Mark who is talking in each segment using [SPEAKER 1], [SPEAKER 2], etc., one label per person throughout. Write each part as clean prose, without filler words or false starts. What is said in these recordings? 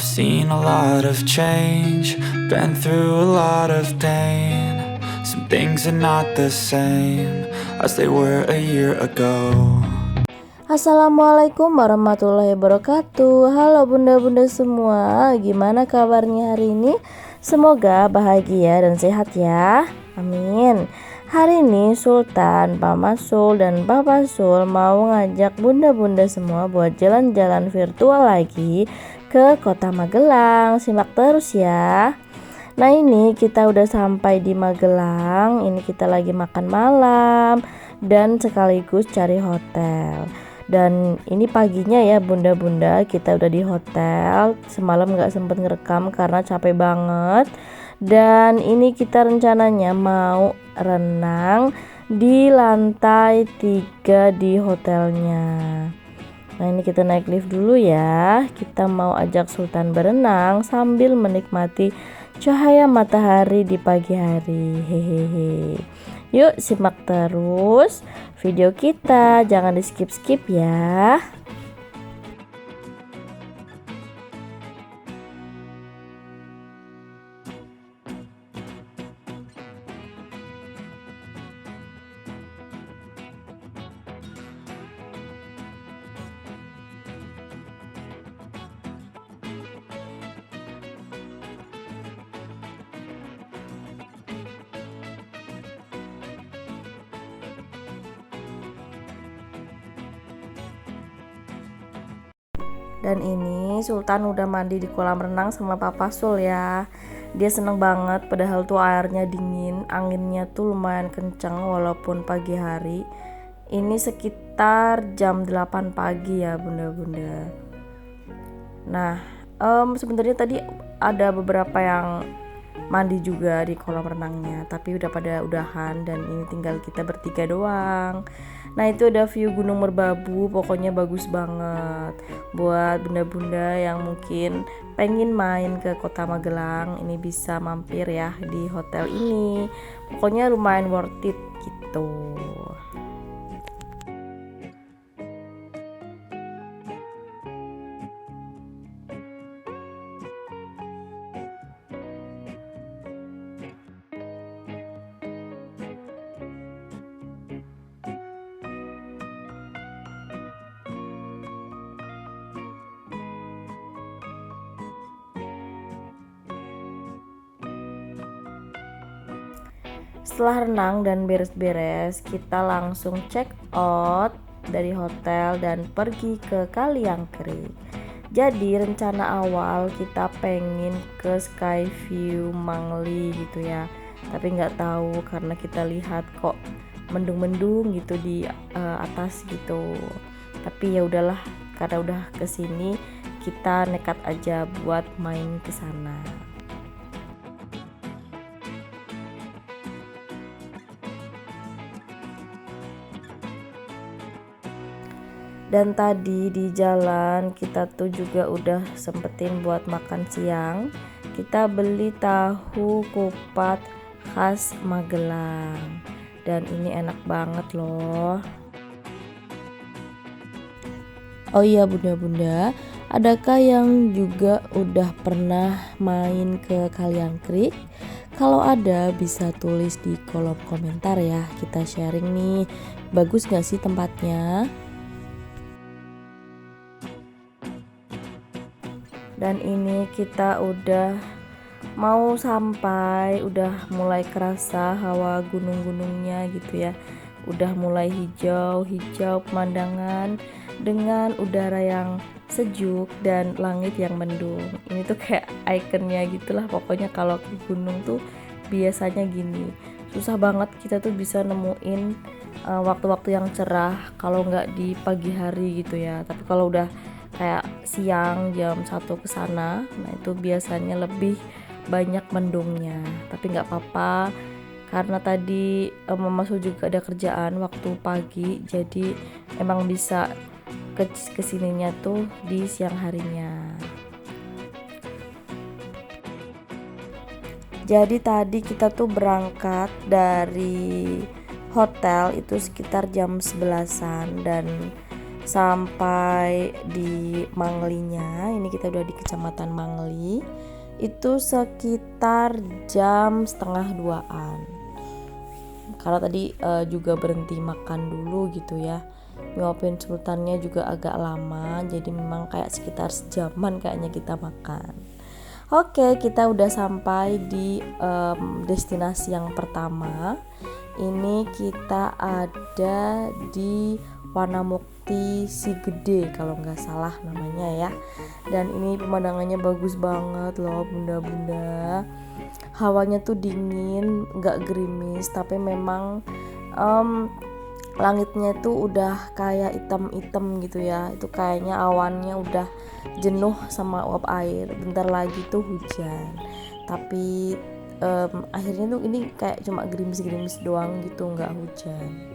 [SPEAKER 1] I've seen a lot of change, been through a lot of pain. Some things are not the same as they were a year ago.
[SPEAKER 2] Assalamualaikum warahmatullahi wabarakatuh. Halo bunda-bunda semua, gimana kabarnya hari ini? Semoga bahagia dan sehat ya, amin. Hari ini Sultan, Mama Sul, dan Papa Sul mau ngajak bunda-bunda semua buat jalan-jalan virtual lagi ke kota Magelang. Simak terus ya. Nah ini kita udah sampai di Magelang. Ini kita lagi makan malam dan sekaligus cari hotel. Dan ini paginya ya bunda-bunda, kita udah di hotel. Semalam gak sempet ngerekam karena capek banget. Dan ini kita rencananya mau renang di lantai 3 di hotelnya. Nah ini kita naik lift dulu ya. Kita mau ajak Sultan berenang sambil menikmati cahaya matahari di pagi hari. Hehehe. Yuk simak terus video kita, jangan di skip-skip ya. Dan ini Sultan udah mandi di kolam renang sama Papa Sul ya. Dia seneng banget padahal tuh airnya dingin, anginnya tuh lumayan kencang walaupun pagi hari. Ini sekitar jam 8 pagi ya bunda-bunda. Nah sebenarnya tadi ada beberapa yang mandi juga di kolam renangnya, tapi udah pada udahan dan ini tinggal kita bertiga doang. Nah itu ada view Gunung Merbabu, pokoknya bagus banget. Buat bunda-bunda yang mungkin pengen main ke kota Magelang, ini bisa mampir ya di hotel ini. Pokoknya lumayan worth it gitu. Setelah renang dan beres-beres, kita langsung check out dari hotel dan pergi ke Kaliangkrik. Jadi rencana awal kita pengen ke Skyview Mangli gitu ya, tapi nggak tahu karena kita lihat kok mendung-mendung gitu di atas gitu. Tapi ya udahlah, karena udah kesini kita nekat aja buat main ke sana. Dan tadi di jalan kita tuh juga udah sempetin buat makan siang. Kita beli tahu kupat khas Magelang. Dan ini enak banget loh. Oh iya bunda-bunda, adakah yang juga udah pernah main ke Kaliangkrik? Kalau ada bisa tulis di kolom komentar ya. Kita sharing nih, bagus gak sih tempatnya? Dan ini kita udah mau sampai, udah mulai kerasa hawa gunung-gunungnya gitu ya. Udah mulai hijau-hijau pemandangan dengan udara yang sejuk dan langit yang mendung. Ini tuh kayak ikonnya gitulah pokoknya kalau ke gunung tuh biasanya gini. Susah banget kita tuh bisa nemuin waktu-waktu yang cerah kalau nggak di pagi hari gitu ya. Tapi kalau udah kayak siang jam 1 ke sana, nah itu biasanya lebih banyak mendungnya. Tapi nggak apa-apa karena tadi Mama Sul juga ada kerjaan waktu pagi, jadi emang bisa kesininya tuh di siang harinya. Jadi tadi kita tuh berangkat dari hotel itu sekitar jam 11-an dan sampai di Manglinya. Ini kita udah di Kecamatan Mangli. Itu sekitar jam setengah 2-an. Karena tadi juga berhenti makan dulu gitu ya. Nyuapin sultannya juga agak lama, jadi memang kayak sekitar sejaman kayaknya kita makan. Oke, kita udah sampai di destinasi yang pertama. Ini kita ada di Wanamukti Sigede kalau nggak salah namanya ya. Dan ini pemandangannya bagus banget loh bunda-bunda. Hawanya tuh dingin, nggak gerimis, tapi memang langitnya tuh udah kayak hitam-hitam gitu ya. Itu kayaknya awannya udah jenuh sama uap air. Bentar lagi tuh hujan. Tapi akhirnya tuh ini kayak cuma gerimis-gerimis doang gitu, nggak hujan.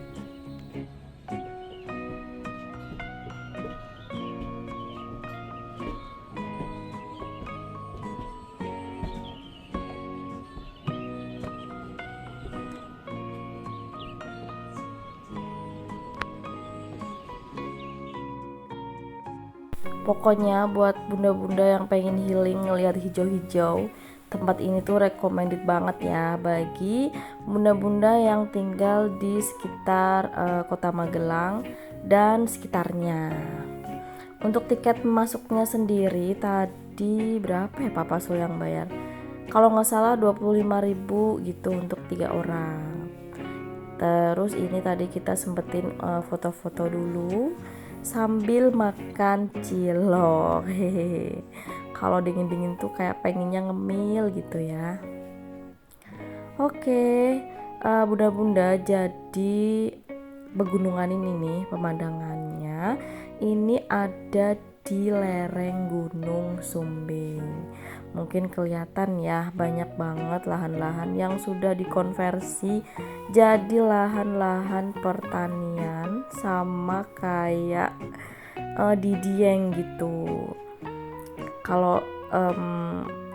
[SPEAKER 2] Pokoknya buat bunda-bunda yang pengen healing ngelihat hijau-hijau, tempat ini tuh recommended banget ya bagi bunda-bunda yang tinggal di sekitar Kota Magelang dan sekitarnya. Untuk tiket masuknya sendiri tadi berapa ya Papa Sul yang bayar? Kalau nggak salah 25.000 gitu untuk 3 orang. Terus ini tadi kita sempetin foto-foto dulu sambil makan cilok. Hehehe. Kalau dingin-dingin tuh kayak pengennya ngemil gitu ya. Oke, bunda-bunda, jadi pegunungan ini nih pemandangannya ini ada di lereng Gunung Sumbing. Mungkin kelihatan ya, banyak banget lahan-lahan yang sudah dikonversi jadi lahan-lahan pertanian sama kayak di Dieng gitu. Kalau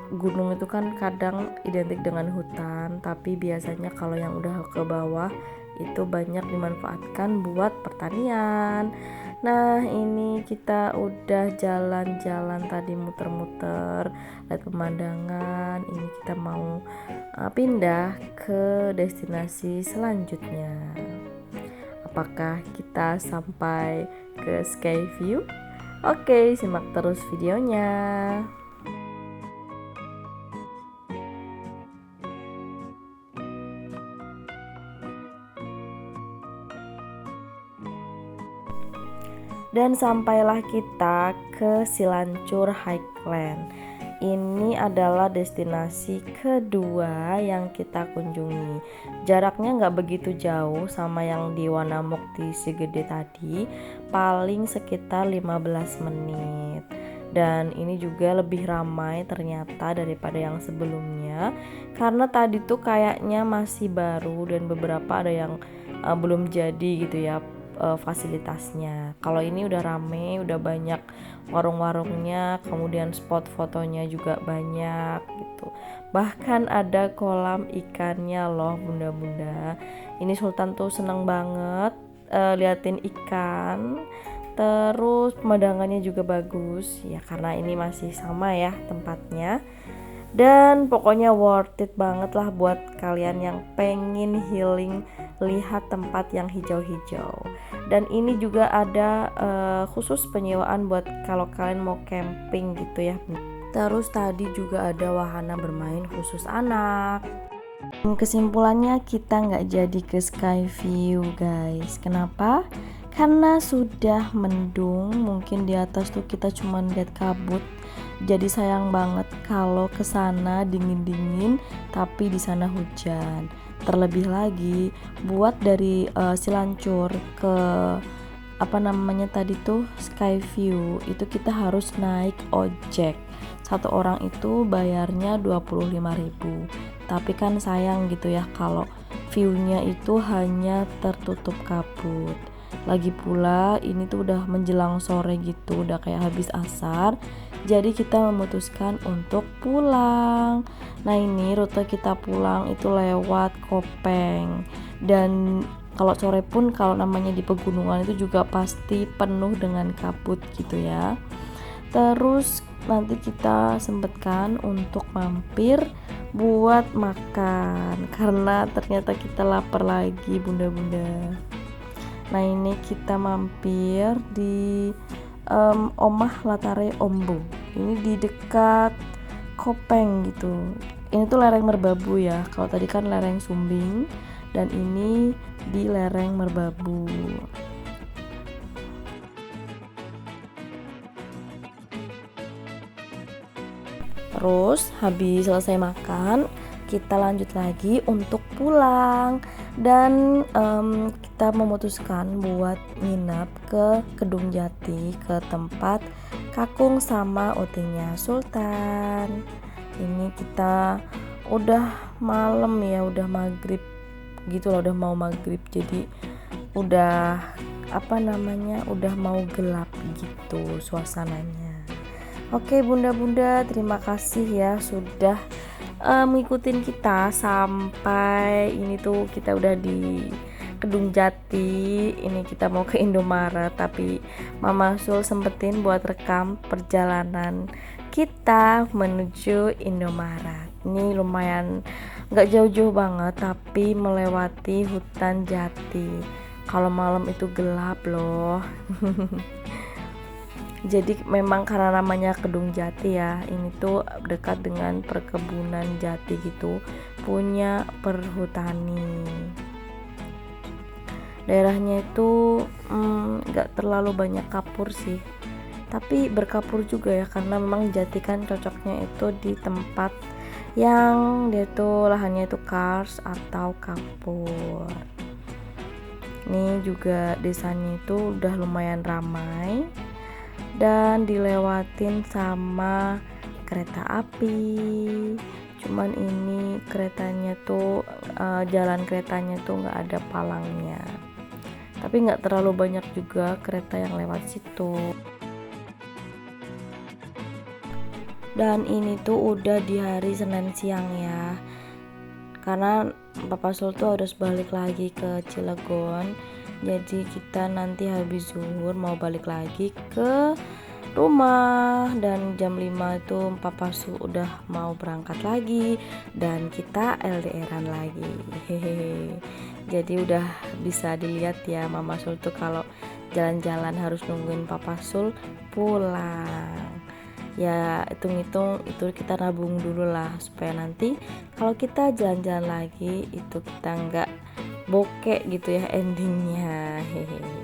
[SPEAKER 2] gunung itu kan kadang identik dengan hutan, tapi biasanya kalau yang udah ke bawah itu banyak dimanfaatkan buat pertanian. Nah ini kita udah jalan-jalan tadi muter-muter lihat pemandangan. Ini kita mau pindah ke destinasi selanjutnya. Apakah kita sampai ke Skyview? Oke, simak terus videonya. Dan sampailah kita ke Silancur Highland. Ini adalah destinasi kedua yang kita kunjungi. Jaraknya nggak begitu jauh sama yang di Wanamukti Sigede tadi, paling sekitar 15 menit. Dan ini juga lebih ramai ternyata daripada yang sebelumnya, karena tadi tuh kayaknya masih baru dan beberapa ada yang belum jadi gitu ya fasilitasnya. Kalau ini udah rame, udah banyak warung-warungnya, kemudian spot fotonya juga banyak gitu. Bahkan ada kolam ikannya loh bunda-bunda. Ini Sultan tuh seneng banget liatin ikan. Terus pemandangannya juga bagus ya, karena ini masih sama ya tempatnya. Dan pokoknya worth it banget lah buat kalian yang pengen healing, lihat tempat yang hijau-hijau. Dan ini juga ada khusus penyewaan buat kalau kalian mau camping gitu ya. Terus tadi juga ada wahana bermain khusus anak. Kesimpulannya kita nggak jadi ke Skyview guys. Kenapa? Karena sudah mendung, mungkin di atas tuh kita cuma lihat kabut. Jadi sayang banget kalau ke sana dingin-dingin tapi di sana hujan. Terlebih lagi buat dari Silancur ke tadi tuh Skyview itu kita harus naik ojek. Satu orang itu bayarnya 25.000. Tapi kan sayang gitu ya kalau view-nya itu hanya tertutup kabut. Lagi pula ini tuh udah menjelang sore gitu, udah kayak habis asar. Jadi kita memutuskan untuk pulang. Nah ini rute kita pulang itu lewat Kopeng. Dan Kalau sore pun kalau namanya di pegunungan itu juga pasti penuh dengan kabut gitu ya. Terus nanti kita sempatkan untuk mampir buat makan karena ternyata kita lapar lagi bunda-bunda. Nah ini kita mampir di Omah Latare Ombo. Ini di dekat Kopeng gitu. Ini tuh lereng Merbabu ya. Kalau tadi kan lereng Sumbing dan ini di lereng Merbabu. Terus habis selesai makan, kita lanjut lagi untuk pulang dan kita memutuskan buat nginap ke Kedung Jati, ke tempat Kakung sama utingnya Sultan. Ini kita udah malam ya, udah maghrib gitu loh, udah mau maghrib, jadi udah udah mau gelap gitu suasananya. Oke bunda-bunda, terima kasih ya sudah ngikutin kita sampai ini tuh kita udah di Kedung Jati. Ini kita mau ke Indomaret tapi Mama Sul sempetin buat rekam perjalanan kita menuju Indomaret. Ini lumayan nggak jauh-jauh banget tapi melewati hutan jati. Kalau malam itu gelap loh. Jadi memang karena namanya Kedung Jati ya, ini tuh dekat dengan perkebunan jati gitu, punya perhutani. Daerahnya itu gak terlalu banyak kapur sih, tapi berkapur juga ya karena memang jati kan cocoknya itu di tempat yang dia tuh lahannya itu kars atau kapur. Ini juga desanya itu udah lumayan ramai dan dilewatin sama kereta api. Cuman ini keretanya tuh jalan keretanya tuh nggak ada palangnya, tapi nggak terlalu banyak juga kereta yang lewat situ. Dan ini tuh udah di hari Senin siang ya, karena Papa Sul tuh harus balik lagi ke Cilegon. Jadi kita nanti habis zuhur mau balik lagi ke rumah dan jam 5 itu Papa Sul udah mau berangkat lagi dan kita LDRan lagi. Hehehe. Jadi udah bisa dilihat ya Mama Sul tuh kalau jalan-jalan harus nungguin Papa Sul pulang. Ya hitung-hitung itu kita nabung dulu lah supaya nanti kalau kita jalan-jalan lagi itu kita nggak bokek gitu ya endingnya. Hehehe.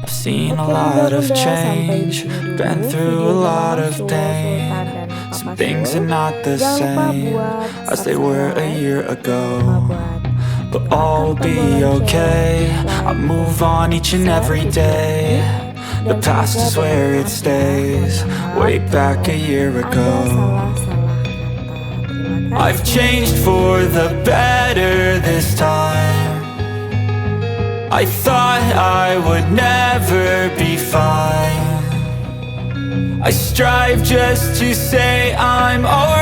[SPEAKER 1] I've seen a lot of change, been through a lot of pain. Some things are not the same as they were a year ago, but all will be okay. I move on each and every day. The past is where it stays, way back a year ago. I've changed for the better this time. I thought I would never be fine. I strive just to say I'm alright.